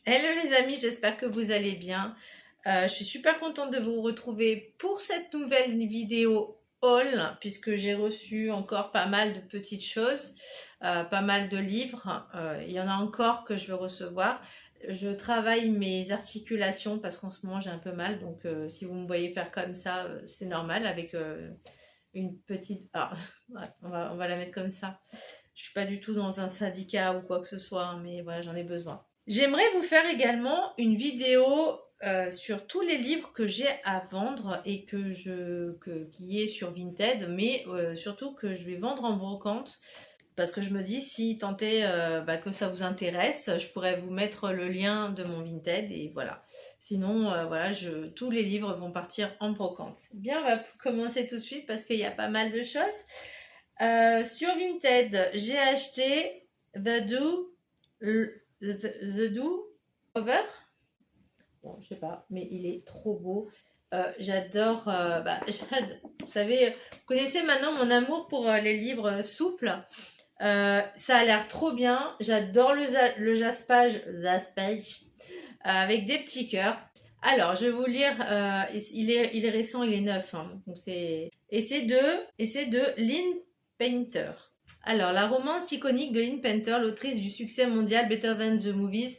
Hello les amis, j'espère que vous allez bien. Je suis super contente de vous retrouver pour cette nouvelle vidéo haul, puisque j'ai reçu encore pas mal de petites choses, pas mal de livres. Il y en a encore que je veux recevoir. Je travaille mes articulations parce qu'en ce moment j'ai un peu mal, donc si vous me voyez faire comme ça, c'est normal avec une petite... Ah, ouais, on va la mettre comme ça. Je suis pas du tout dans un syndicat ou quoi que ce soit, hein, mais voilà, j'en ai besoin. J'aimerais vous faire également une vidéo sur tous les livres que j'ai à vendre et qui est sur Vinted, mais surtout que je vais vendre en brocante. Parce que je me dis, si tant est que ça vous intéresse, je pourrais vous mettre le lien de mon Vinted et voilà. Sinon, voilà, tous les livres vont partir en brocante. Bien, on va commencer tout de suite parce qu'il y a pas mal de choses. Sur Vinted, j'ai acheté The Do Cover. Bon, je sais pas, mais il est trop beau. J'adore, vous savez, vous connaissez maintenant mon amour pour les livres souples. Ça a l'air trop bien. J'adore le jaspage avec des petits cœurs. Alors, je vais vous lire. Il est récent, il est neuf, hein, donc et c'est de Lynn Painter. Alors, la romance iconique de Lynn Painter, l'autrice du succès mondial Better Than the Movies.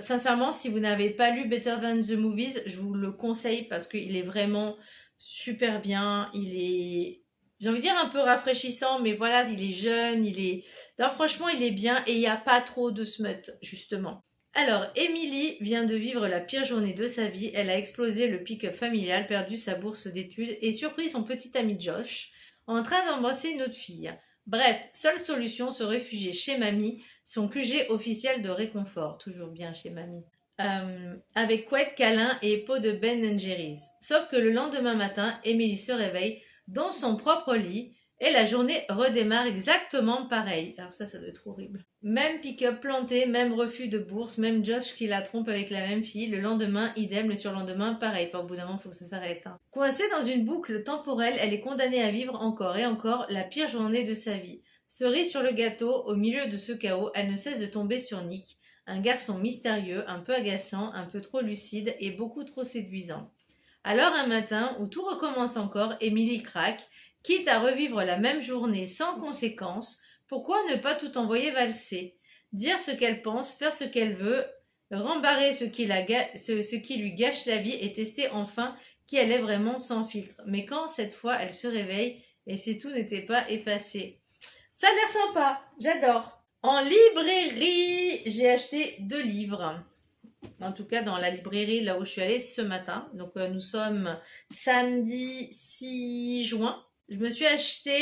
Sincèrement, si vous n'avez pas lu Better Than the Movies, je vous le conseille parce qu'il est vraiment super bien. J'ai envie de dire un peu rafraîchissant, mais voilà, il est jeune, non, franchement, il est bien et il n'y a pas trop de smut, justement. Alors, Emily vient de vivre la pire journée de sa vie. Elle a explosé le pick-up familial, perdu sa bourse d'études et surpris son petit ami Josh en train d'embrasser une autre fille. Bref, seule solution, se réfugier chez mamie, son QG officiel de réconfort. Toujours bien chez mamie. Avec couette, câlin et peau de Ben Jerry's. Sauf que le lendemain matin, Emily se réveille dans son propre lit et la journée redémarre exactement pareil. Alors ça doit être horrible. Même pick-up planté, même refus de bourse, même Josh qui la trompe avec la même fille. Le lendemain, idem, le surlendemain, pareil. Enfin, au bout d'un moment, il faut que ça s'arrête. Hein. Coincée dans une boucle temporelle, elle est condamnée à vivre encore et encore la pire journée de sa vie. Cerise sur le gâteau, au milieu de ce chaos, elle ne cesse de tomber sur Nick, un garçon mystérieux, un peu agaçant, un peu trop lucide et beaucoup trop séduisant. Alors un matin, où tout recommence encore, Émilie craque, quitte à revivre la même journée sans conséquence. Pourquoi ne pas tout envoyer valser? Dire ce qu'elle pense, faire ce qu'elle veut, rembarrer ce qui lui gâche la vie et tester enfin qui elle est vraiment sans filtre. Mais quand cette fois elle se réveille et si tout n'était pas effacé. Ça a l'air sympa, j'adore. En librairie, j'ai acheté 2 livres. En tout cas, dans la librairie là où je suis allée ce matin. Donc, nous sommes samedi 6 juin. Je me suis acheté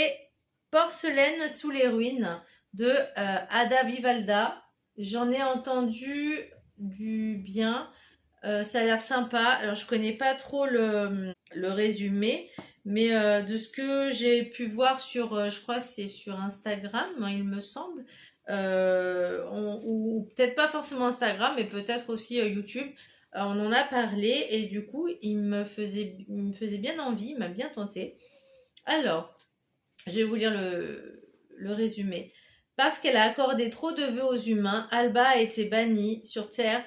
Porcelaine sous les ruines de Ada Vivalda. J'en ai entendu du bien. Ça a l'air sympa. Alors, je connais pas trop le résumé, mais de ce que j'ai pu voir sur, je crois que c'est sur Instagram, hein, il me semble, ou peut-être pas forcément Instagram, mais peut-être aussi YouTube. On en a parlé et du coup, il me faisait bien envie, il m'a bien tenté. Alors, je vais vous lire le résumé. Parce qu'elle a accordé trop de vœux aux humains, Alba a été bannie sur Terre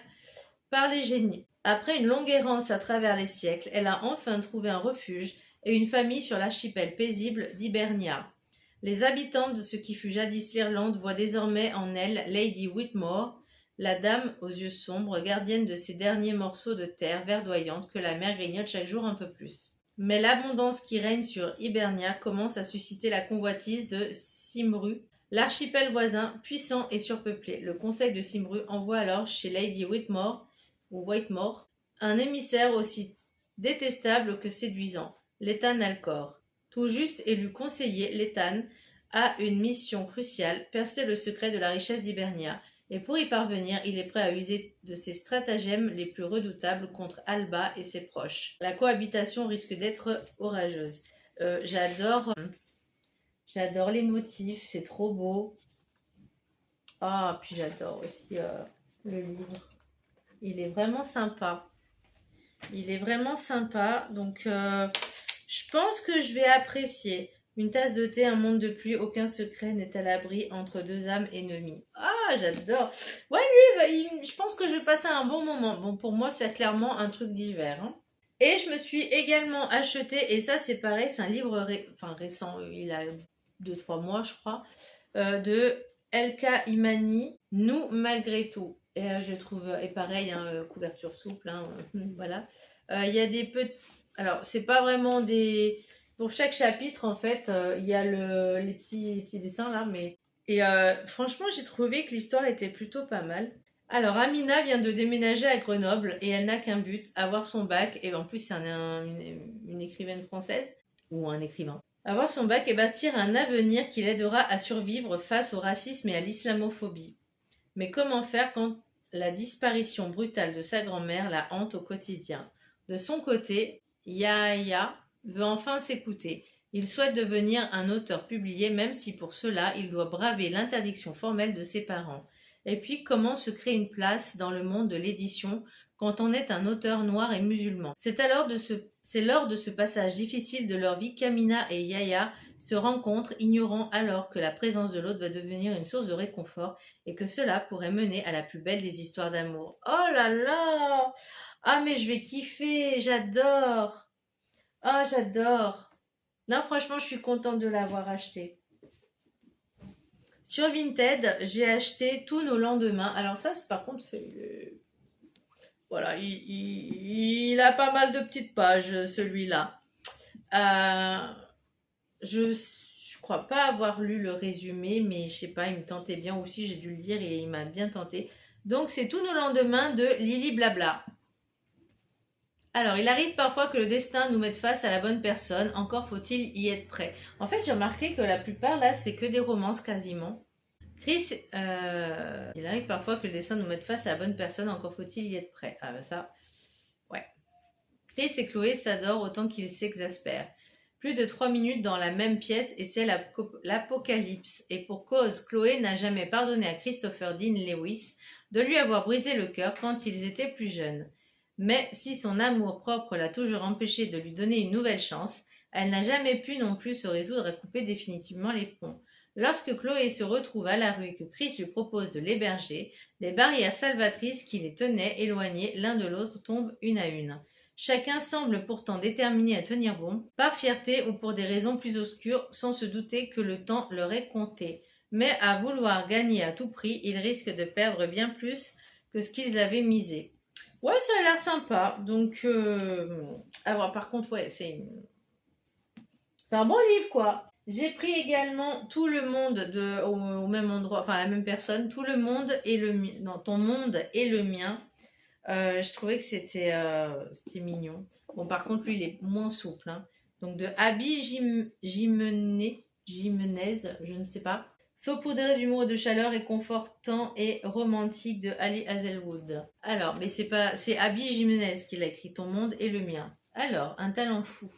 par les génies. Après une longue errance à travers les siècles, elle a enfin trouvé un refuge et une famille sur l'archipel paisible d'Hibernia. Les habitants de ce qui fut jadis l'Irlande voient désormais en elle Lady Whitmore, la dame aux yeux sombres, gardienne de ces derniers morceaux de terre verdoyante que la mer grignote chaque jour un peu plus. Mais l'abondance qui règne sur Hibernia commence à susciter la convoitise de Cymru, l'archipel voisin, puissant et surpeuplé. Le conseil de Cymru envoie alors chez Lady Whitmore, un émissaire aussi détestable que séduisant, l'Ethan Alcor. Tout juste élu conseiller, l'Ethan a une mission cruciale, percer le secret de la richesse d'Hibernia, et pour y parvenir, il est prêt à user de ses stratagèmes les plus redoutables contre Alba et ses proches. La cohabitation risque d'être orageuse. J'adore les motifs, c'est trop beau. Ah, puis j'adore aussi le livre. Il est vraiment sympa. Il est vraiment sympa. Donc, je pense que je vais apprécier. Une tasse de thé, un monde de pluie, aucun secret n'est à l'abri entre deux âmes ennemies. Ah, J'adore. Ouais, lui, je pense que je vais passer un bon moment. Bon, pour moi, c'est clairement un truc d'hiver. Hein. Et je me suis également acheté, et ça c'est pareil, c'est un livre récent, il a 2-3 mois je crois, de Elka Imani, Nous malgré tout. Et je trouve, et pareil, hein, couverture souple, hein, voilà. Il y a des petits, alors c'est pas vraiment des, pour chaque chapitre en fait, il y a les petits dessins là, mais et franchement j'ai trouvé que l'histoire était plutôt pas mal. Alors, Amina vient de déménager à Grenoble et elle n'a qu'un but, avoir son bac, et en plus c'est une écrivaine française, ou un écrivain, avoir son bac et bâtir un avenir qui l'aidera à survivre face au racisme et à l'islamophobie. Mais comment faire quand la disparition brutale de sa grand-mère la hante au quotidien? De son côté, Yahya veut enfin s'écouter. Il souhaite devenir un auteur publié, même si pour cela il doit braver l'interdiction formelle de ses parents. Et puis, comment se créer une place dans le monde de l'édition quand on est un auteur noir et musulman? C'est lors de ce passage difficile de leur vie qu'Amina et Yahya se rencontrent, ignorant alors que la présence de l'autre va devenir une source de réconfort et que cela pourrait mener à la plus belle des histoires d'amour. Oh là là! Ah mais je vais kiffer, j'adore! Ah j'adore! Non franchement je suis contente de l'avoir acheté. Sur Vinted, j'ai acheté Tous nos lendemains. Alors ça, c'est par contre, voilà, il a pas mal de petites pages, celui-là. Je crois pas avoir lu le résumé, mais je sais pas, il me tentait bien aussi, j'ai dû le lire et il m'a bien tenté. Donc c'est Tous nos lendemains de Lily Blabla. Alors, il arrive parfois que le destin nous mette face à la bonne personne, encore faut-il y être prêt. En fait, j'ai remarqué que la plupart, là, c'est que des romances quasiment. Chris, il arrive parfois que le destin nous mette face à la bonne personne, encore faut-il y être prêt. Ah ben ça, ouais. Chris et Chloé s'adorent autant qu'ils s'exaspèrent. Plus de 3 minutes dans la même pièce et c'est l'apocalypse. Et pour cause, Chloé n'a jamais pardonné à Christopher Dean Lewis de lui avoir brisé le cœur quand ils étaient plus jeunes. Mais si son amour-propre l'a toujours empêché de lui donner une nouvelle chance, elle n'a jamais pu non plus se résoudre à couper définitivement les ponts. Lorsque Chloé se retrouve à la rue et que Chris lui propose de l'héberger, les barrières salvatrices qui les tenaient éloignés l'un de l'autre tombent une à une. Chacun semble pourtant déterminé à tenir bon, par fierté ou pour des raisons plus obscures, sans se douter que le temps leur est compté. Mais à vouloir gagner à tout prix, ils risquent de perdre bien plus que ce qu'ils avaient misé. Ouais, ça a l'air sympa. Donc, alors, par contre, ouais, c'est un bon livre, quoi. J'ai pris également Tout le monde au même endroit, enfin la même personne, Tout le monde et le mien. Non, Ton monde et le mien. Je trouvais que c'était mignon. Bon, par contre, lui, il est moins souple. Hein. Donc, de Abby Jimenez, je ne sais pas. Saupoudré d'humour, de chaleur, réconfortant et romantique de Ali Hazelwood. Alors, mais c'est Abby Jimenez qui l'a écrit, Ton monde et le mien. Alors, un talent fou.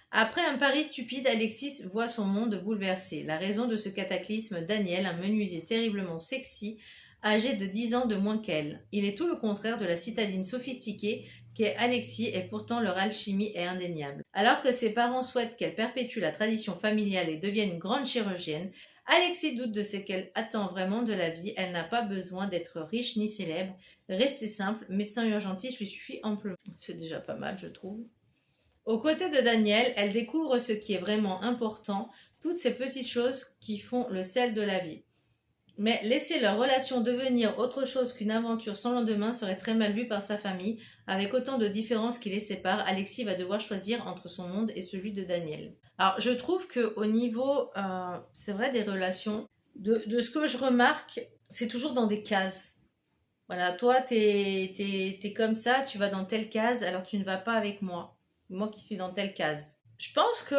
Après un pari stupide, Alexis voit son monde bouleversé. La raison de ce cataclysme, Daniel, un menuisier terriblement sexy, âgé de 10 ans de moins qu'elle. Il est tout le contraire de la citadine sophistiquée qu'est Alexis et pourtant leur alchimie est indéniable. Alors que ses parents souhaitent qu'elle perpétue la tradition familiale et devienne une grande chirurgienne, Alexis doute de ce qu'elle attend vraiment de la vie. Elle n'a pas besoin d'être riche ni célèbre. Rester simple, médecin urgentiste lui suffit amplement. C'est déjà pas mal, je trouve. Aux côtés de Daniel, elle découvre ce qui est vraiment important, toutes ces petites choses qui font le sel de la vie. Mais laisser leur relation devenir autre chose qu'une aventure sans lendemain serait très mal vu par sa famille. Avec autant de différences qui les séparent, Alexis va devoir choisir entre son monde et celui de Daniel. Alors, je trouve qu'au niveau, c'est vrai, des relations, de ce que je remarque, c'est toujours dans des cases. Voilà, toi, t'es comme ça, tu vas dans telle case, alors tu ne vas pas avec moi. Moi qui suis dans telle case. Je pense que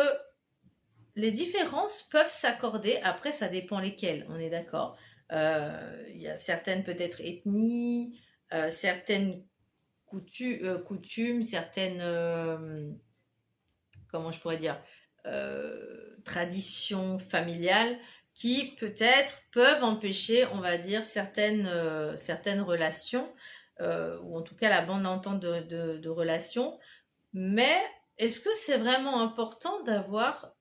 les différences peuvent s'accorder, après ça dépend lesquelles, on est d'accord. Il y a certaines peut-être ethnies, certaines coutumes, certaines, comment je pourrais dire, traditions familiales qui peut-être peuvent empêcher, on va dire, certaines relations, ou en tout cas la bande d'entente de relations. Mais est-ce que c'est vraiment important d'avoir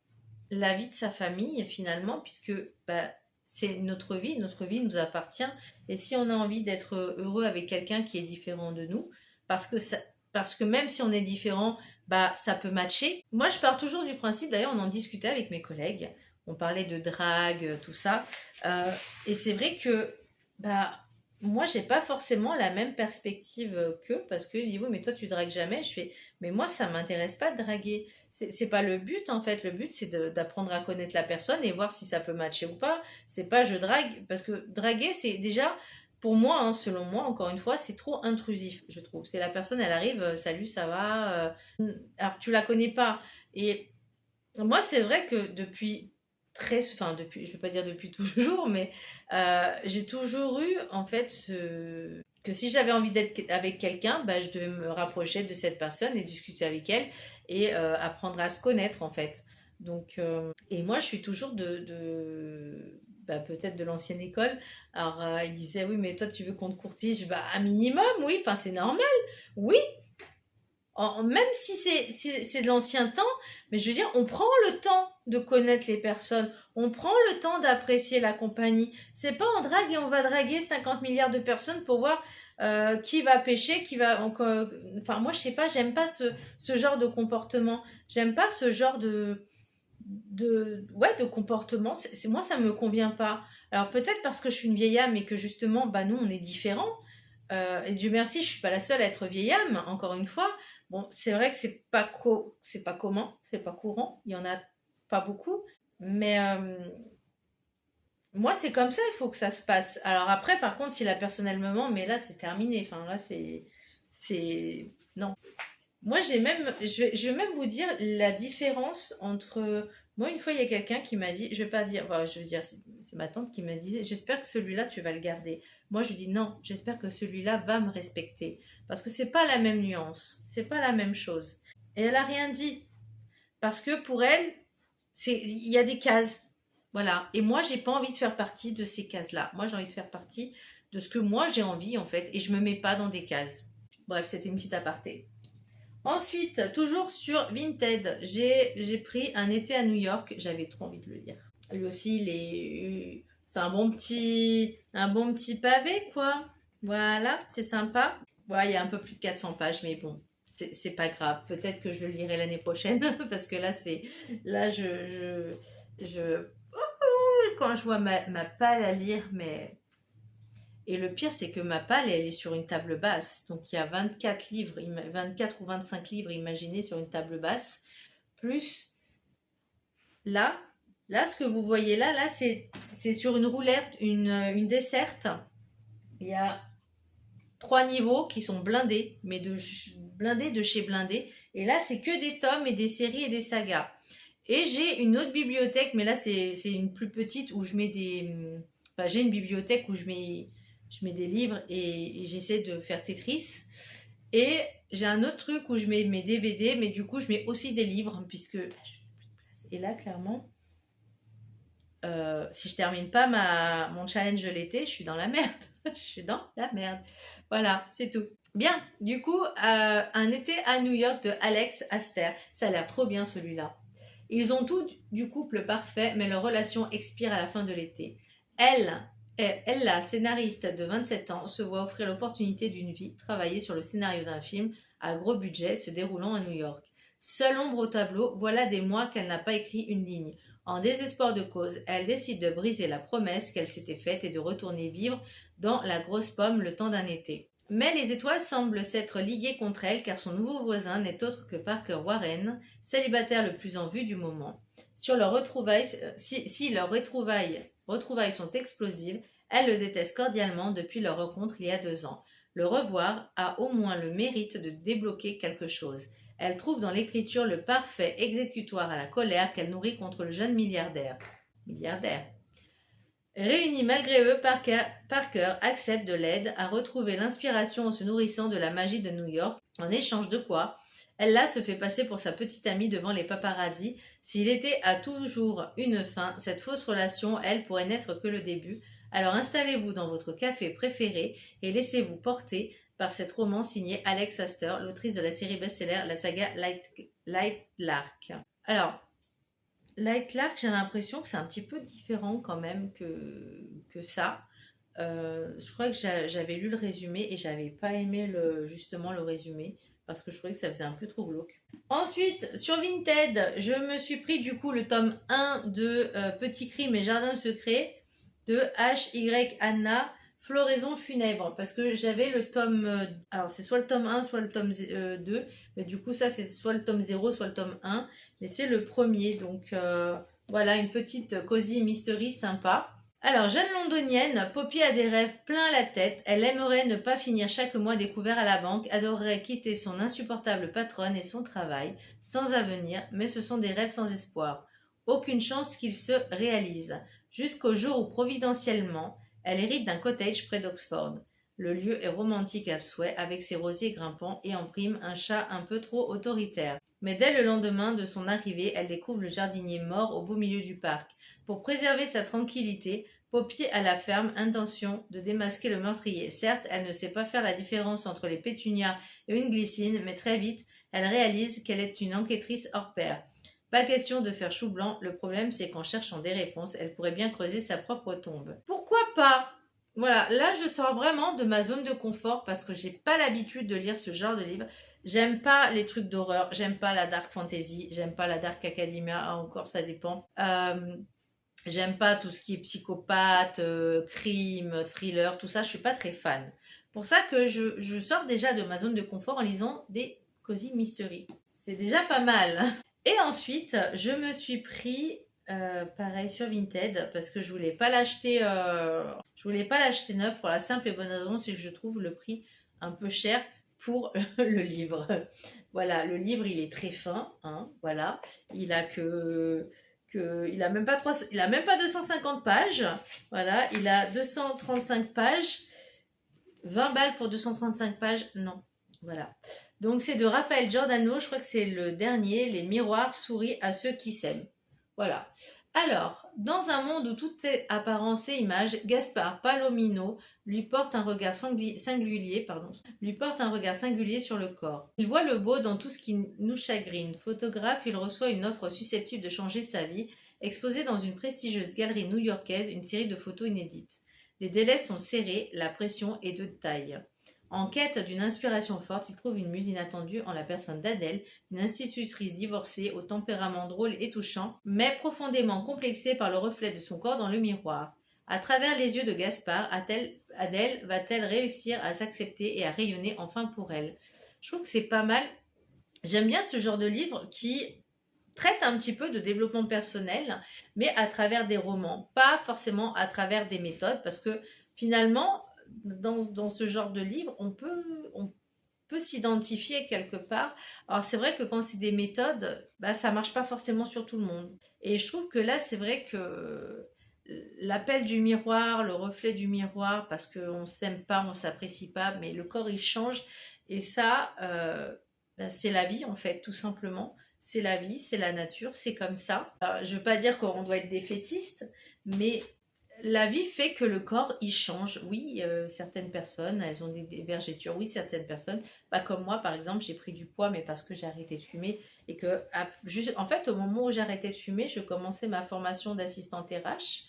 la vie de sa famille finalement, puisque bah, c'est notre vie nous appartient. Et si on a envie d'être heureux avec quelqu'un qui est différent de nous, parce que même si on est différent, bah ça peut matcher. Moi, je pars toujours du principe, d'ailleurs, on en discutait avec mes collègues, on parlait de drague, tout ça, euh, et c'est vrai que bah moi, j'ai pas forcément la même perspective qu'eux, parce que dit oui, mais toi tu dragues jamais. Je fais, mais moi ça m'intéresse pas de draguer. C'est pas le but en fait. Le but c'est d'apprendre à connaître la personne et voir si ça peut matcher ou pas. C'est pas je drague, parce que draguer c'est déjà, pour moi, hein, selon moi, encore une fois, c'est trop intrusif, je trouve. C'est la personne, elle arrive, salut, ça va. Alors tu la connais pas. Et moi, c'est vrai que depuis enfin depuis, je vais pas dire depuis toujours, mais j'ai toujours eu en fait que si j'avais envie d'être avec quelqu'un, bah, je devais me rapprocher de cette personne et discuter avec elle et apprendre à se connaître en fait. Donc, et moi, je suis toujours bah, peut-être de l'ancienne école. Alors, il disait, oui, mais toi, tu veux qu'on te courtise? Bah, un minimum, oui, enfin, c'est normal. Oui, même si c'est de l'ancien temps, mais je veux dire, on prend le temps de connaître les personnes, on prend le temps d'apprécier la compagnie. C'est pas on drague et on va draguer 50 milliards de personnes pour voir qui va pêcher, qui va encore. Enfin, moi, je sais pas, j'aime pas ce genre de comportement. J'aime pas ce genre ouais, de comportement. Moi, ça me convient pas. Alors, peut-être parce que je suis une vieille âme et que justement, bah, nous, on est différents. Et Dieu merci, je suis pas la seule à être vieille âme, encore une fois. Bon, c'est vrai que c'est pas commun, c'est pas courant, il y en a pas beaucoup, mais moi c'est comme ça, il faut que ça se passe. Alors après, par contre, si la personne elle me ment, mais là c'est terminé. Enfin là non. Moi je vais même vous dire la différence entre moi une fois il y a quelqu'un qui m'a dit, je vais pas dire, enfin, je veux dire c'est ma tante qui m'a dit, j'espère que celui-là tu vas le garder. Moi je dis non, j'espère que celui-là va me respecter parce que c'est pas la même nuance, c'est pas la même chose. Et elle a rien dit parce que pour elle il y a des cases. Voilà. Et moi, j'ai pas envie de faire partie de ces cases-là. Moi, j'ai envie de faire partie de ce que moi j'ai envie, en fait, et je me mets pas dans des cases. Bref, c'était une petite aparté. Ensuite, toujours sur Vinted, j'ai pris Un été à New York. J'avais trop envie de le lire. Lui aussi, c'est un bon petit pavé, quoi. Voilà, c'est sympa. Ouais, il y a un peu plus de 400 pages, mais bon, c'est pas grave. Peut-être que je le lirai l'année prochaine, parce que là, quand je vois ma palle à lire, mais et le pire, c'est que ma palle, elle est sur une table basse. Donc, il y a 24 livres, 24 ou 25 livres imaginés sur une table basse. Plus, là, ce que vous voyez là, c'est sur une roulette, une desserte. Il y a 3 niveaux qui sont blindés, mais blindés de chez blindés. Et là, c'est que des tomes et des séries et des sagas. Et j'ai une autre bibliothèque, mais là, c'est une plus petite où je mets des... Enfin, j'ai une bibliothèque où je mets des livres et j'essaie de faire Tetris. Et j'ai un autre truc où je mets mes DVD, mais du coup, je mets aussi des livres, puisque bah, je n'ai plus de place. Et là, clairement, si je termine pas mon challenge de l'été, je suis dans la merde. Je suis dans la merde. Voilà, c'est tout. Bien, du coup, Un été à New York de Alex Aster. Ça a l'air trop bien celui-là. Ils ont tout du couple parfait, mais leur relation expire à la fin de l'été. Elle, la scénariste de 27 ans, se voit offrir l'opportunité d'une vie, travailler sur le scénario d'un film à gros budget se déroulant à New York. Seule ombre au tableau, voilà des mois qu'elle n'a pas écrit une ligne. En désespoir de cause, elle décide de briser la promesse qu'elle s'était faite et de retourner vivre dans la grosse pomme le temps d'un été. Mais les étoiles semblent s'être liguées contre elle car son nouveau voisin n'est autre que Parker Warren, célibataire le plus en vue du moment. Sur leur retrouvailles, si leurs retrouvailles sont explosives, elle le déteste cordialement depuis leur rencontre il y a 2 ans. Le revoir a au moins le mérite de débloquer quelque chose. Elle trouve dans l'écriture le parfait exécutoire à la colère qu'elle nourrit contre le jeune milliardaire. Réunis malgré eux, Parker accepte de l'aide à retrouver l'inspiration en se nourrissant de la magie de New York, en échange de quoi Ella se fait passer pour sa petite amie devant les paparazzis. S'il était à toujours une fin, cette fausse relation, elle, pourrait n'être que le début. Alors installez-vous dans votre café préféré et laissez-vous porter par cette romance signée Alex Astor, l'autrice de la série best-seller, la saga Light Lark. Alors, Light Clark, j'ai l'impression que c'est un petit peu différent quand même que ça. Je crois que j'avais lu le résumé et j'avais pas aimé justement le résumé parce que je trouvais que ça faisait un peu trop glauque. Ensuite, sur Vinted, je me suis pris du coup le tome 1 de Petits crimes et jardins secrets de H.Y. Anna, Floraison funèbre, parce que j'avais le tome, alors c'est soit le tome 1, soit le tome 2, mais du coup ça c'est soit le tome 0, soit le tome 1, mais c'est le premier, donc voilà, une petite cosy mystery sympa. Alors, jeune londonienne, Poppy a des rêves plein la tête. Elle aimerait ne pas finir chaque mois découvert à la banque, adorerait quitter son insupportable patronne et son travail, sans avenir, mais ce sont des rêves sans espoir. Aucune chance qu'ils se réalisent. Jusqu'au jour où, providentiellement, elle hérite d'un cottage près d'Oxford. Le lieu est romantique à souhait, avec ses rosiers grimpants et en prime un chat un peu trop autoritaire. Mais dès le lendemain de son arrivée, elle découvre le jardinier mort au beau milieu du parc. Pour préserver sa tranquillité, Poppy a la ferme intention de démasquer le meurtrier. Certes, elle ne sait pas faire la différence entre les pétunias et une glycine, mais très vite, elle réalise qu'elle est une enquêtrice hors pair. Pas question de faire chou blanc, le problème c'est qu'en cherchant des réponses, elle pourrait bien creuser sa propre tombe. Pourquoi pas? Voilà, là je sors vraiment de ma zone de confort parce que j'ai pas l'habitude de lire ce genre de livre. J'aime pas les trucs d'horreur, j'aime pas la dark fantasy, j'aime pas la dark academia, encore ça dépend. J'aime pas tout ce qui est psychopathe, crime, thriller, tout ça, je suis pas très fan. Pour ça que je sors déjà de ma zone de confort en lisant des cozy mystery. C'est déjà pas mal. Et ensuite, je me suis pris pareil sur Vinted parce que je voulais pas l'acheter neuf pour la simple et bonne raison, c'est que je trouve le prix un peu cher pour le livre. Voilà, le livre il est très fin, hein, voilà. Il a il a même pas il a même pas 250 pages. Voilà, il a 235 pages. 20 balles pour 235 pages, non. Voilà. Donc c'est de Raphaël Giordano, je crois que c'est le dernier, Les miroirs sourient à ceux qui s'aiment. Voilà. Alors, dans un monde où tout est apparence et image, Gaspard Palomino lui porte un regard singulier sur le corps. Il voit le beau dans tout ce qui nous chagrine. Photographe, il reçoit une offre susceptible de changer sa vie, exposée dans une prestigieuse galerie new-yorkaise, une série de photos inédites. Les délais sont serrés, la pression est de taille. En quête d'une inspiration forte, il trouve une muse inattendue en la personne d'Adèle, une institutrice divorcée au tempérament drôle et touchant, mais profondément complexée par le reflet de son corps dans le miroir. À travers les yeux de Gaspard, Adèle va-t-elle réussir à s'accepter et à rayonner enfin pour elle? Je trouve que c'est pas mal. J'aime bien ce genre de livre qui traite un petit peu de développement personnel, mais à travers des romans, pas forcément à travers des méthodes, parce que finalement, dans ce genre de livre, on peut s'identifier quelque part. Alors c'est vrai que quand c'est des méthodes, bah, ça marche pas forcément sur tout le monde. Et je trouve que là, c'est vrai que l'appel du miroir, le reflet du miroir, parce qu'on s'aime pas, on s'apprécie pas, mais le corps il change, et ça, bah, c'est la vie en fait, tout simplement. C'est la vie, c'est la nature, c'est comme ça. Alors, je veux pas dire qu'on doit être défaitiste, mais la vie fait que le corps, il change. Oui, certaines personnes, elles ont des vergetures. Oui, certaines personnes, pas comme moi, par exemple, j'ai pris du poids, mais parce que j'ai arrêté de fumer. Et que, en fait, au moment où j'ai arrêté de fumer, je commençais ma formation d'assistante RH.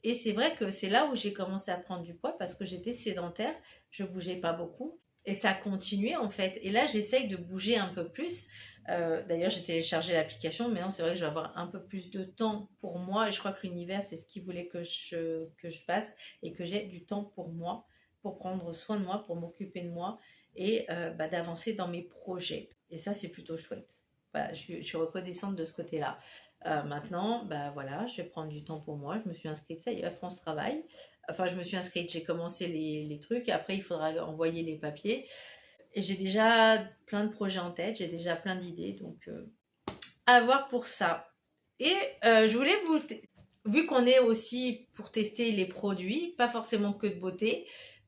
Et c'est vrai que c'est là où j'ai commencé à prendre du poids parce que j'étais sédentaire, je bougeais pas beaucoup. Et ça a continué en fait. Et là, j'essaye de bouger un peu plus. D'ailleurs, j'ai téléchargé l'application. Maintenant, c'est vrai que je vais avoir un peu plus de temps pour moi. Et je crois que l'univers, c'est ce qu'il voulait que je fasse. Et que j'ai du temps pour moi, pour prendre soin de moi, pour m'occuper de moi. Et bah, d'avancer dans mes projets. Et ça, c'est plutôt chouette. Voilà, je suis reconnaissante de ce côté-là. Maintenant, bah voilà, je vais prendre du temps pour moi. Je me suis inscrite, ça y est, à France Travail. Enfin, je me suis inscrite, j'ai commencé les trucs. Après, il faudra envoyer les papiers. Et j'ai déjà plein de projets en tête, j'ai déjà plein d'idées. Donc, à voir pour ça. Et je voulais vu qu'on est aussi pour tester les produits, pas forcément que de beauté,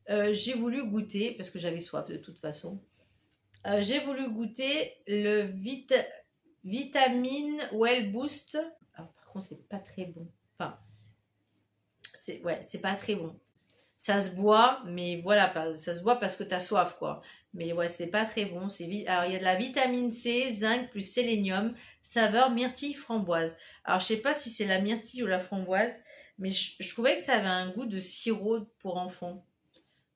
j'ai voulu goûter, parce que j'avais soif de toute façon, j'ai voulu goûter le Vitamine Well Boost. Alors, par contre, c'est pas très bon. Enfin, c'est pas très bon. Ça se boit, mais voilà, ça se boit parce que tu as soif, quoi. Mais ouais, c'est pas très bon. Alors, il y a de la vitamine C, zinc plus sélénium, saveur myrtille framboise. Alors, je sais pas si c'est la myrtille ou la framboise, mais je trouvais que ça avait un goût de sirop pour enfants.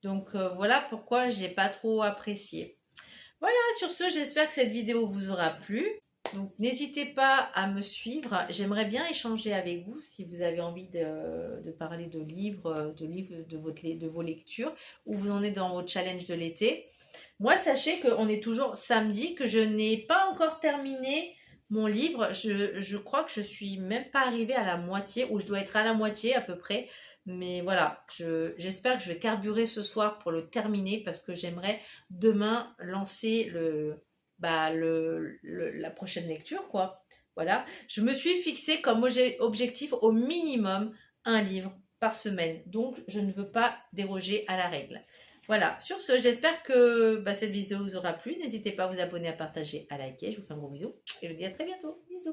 Donc, voilà pourquoi j'ai pas trop apprécié. Voilà, sur ce, j'espère que cette vidéo vous aura plu. Donc, n'hésitez pas à me suivre. J'aimerais bien échanger avec vous si vous avez envie de parler de vos lectures, où vous en êtes dans votre challenge de l'été. Moi, sachez qu'on est toujours samedi, que je n'ai pas encore terminé mon livre. Je crois que je suis même pas arrivée à la moitié, ou je dois être à la moitié à peu près. Mais voilà, j'espère que je vais carburer ce soir pour le terminer parce que j'aimerais demain lancer la prochaine lecture, quoi. Voilà. Je me suis fixé comme objectif au minimum un livre par semaine. Donc, je ne veux pas déroger à la règle. Voilà, sur ce, j'espère que cette vidéo vous aura plu. N'hésitez pas à vous abonner, à partager, à liker. Je vous fais un gros bisou et je vous dis à très bientôt. Bisous.